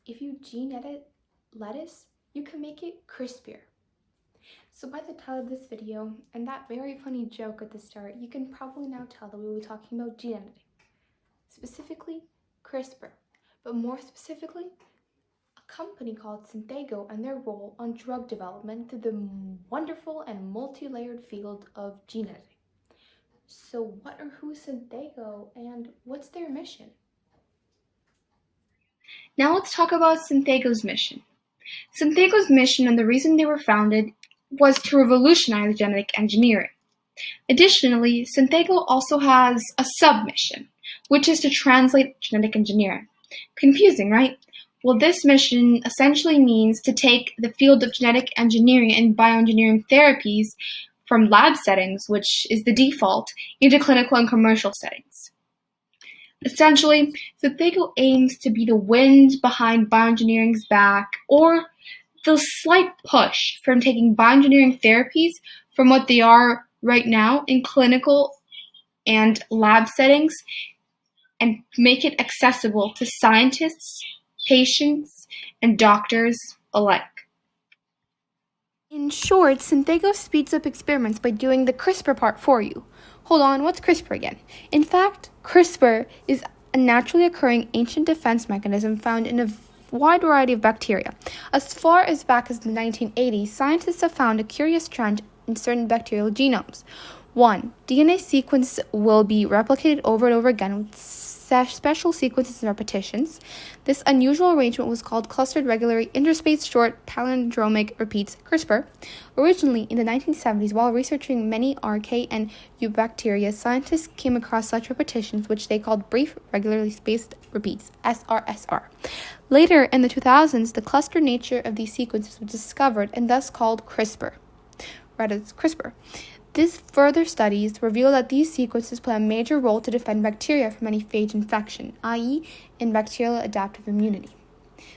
if you gene edit lettuce, you can make it crispier. So by the title of this video and that very funny joke at the start, you can probably now tell that we will be talking about gene editing, specifically CRISPR, but more specifically, a company called Synthego and their role on drug development through the wonderful and multi-layered field of gene editing. So what or who is Synthego and what's their mission? Now let's talk about Synthego's mission. Synthego's mission and the reason they were founded was to revolutionize genetic engineering. Additionally, Synthego also has a sub-mission, which is to translate genetic engineering. Confusing, right? Well, this mission essentially means to take the field of genetic engineering and bioengineering therapies from lab settings, which is the default, into clinical and commercial settings. Essentially, Synthego aims to be the wind behind bioengineering's back, or the slight push from taking bioengineering therapies from what they are right now in clinical and lab settings and make it accessible to scientists, patients, and doctors alike. In short, Synthego speeds up experiments by doing the CRISPR part for you. Hold on, what's CRISPR again? In fact, CRISPR is a naturally occurring ancient defense mechanism found in a wide variety of bacteria. As far as back as the 1980s, scientists have found a curious trend in certain bacterial genomes. 1. DNA sequence will be replicated over and over again with special sequences and repetitions. This unusual arrangement was called clustered regular interspaced short palindromic repeats, CRISPR. Originally, in the 1970s, while researching many archaea and eubacteria, scientists came across such repetitions, which they called brief regularly spaced repeats, SRSR. Later, in the 2000s, the clustered nature of these sequences was discovered and thus called CRISPR. Right, as CRISPR. These further studies reveal that these sequences play a major role to defend bacteria from any phage infection, i.e., in bacterial adaptive immunity.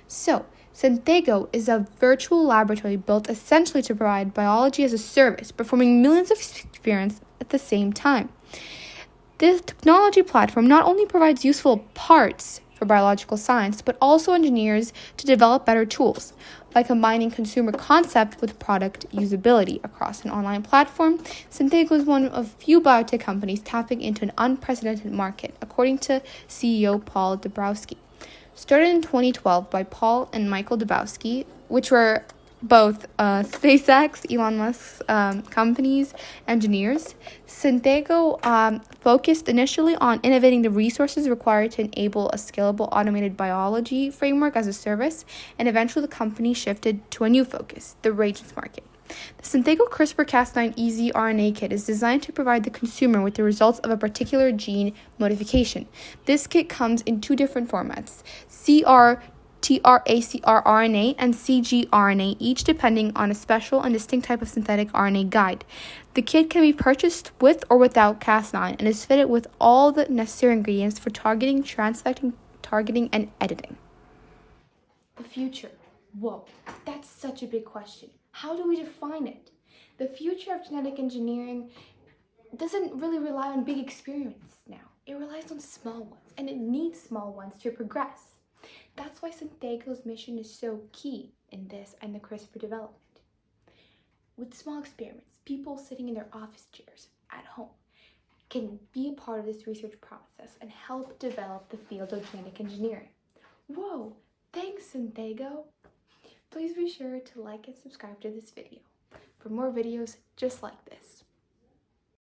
So, Synthego is a virtual laboratory built essentially to provide biology as a service, performing millions of experiments at the same time. This technology platform not only provides useful parts for biological science, but also engineers to develop better tools. By combining consumer concept with product usability across an online platform, Synthego is one of few biotech companies tapping into an unprecedented market, according to CEO Paul Dabrowski. Started in 2012 by Paul and Michael Dabrowski, which were both SpaceX, Elon Musk's companies, engineers. Synthego focused initially on innovating the resources required to enable a scalable automated biology framework as a service, and eventually the company shifted to a new focus, the reagents market. The Synthego CRISPR-Cas9 EZ RNA kit is designed to provide the consumer with the results of a particular gene modification. This kit comes in two different formats, trACR-RNA and cgRNA, each depending on a special and distinct type of synthetic RNA guide. The kit can be purchased with or without Cas9 and is fitted with all the necessary ingredients for targeting, transfecting, targeting, and editing. The future. Whoa, that's such a big question. How do we define it? The future of genetic engineering doesn't really rely on big experiments now. It relies on small ones, and it needs small ones to progress. That's why Synthego's mission is so key in this and the CRISPR development. With small experiments, people sitting in their office chairs at home can be a part of this research process and help develop the field of genetic engineering. Whoa, thanks Synthego! Please be sure to like and subscribe to this video for more videos just like this.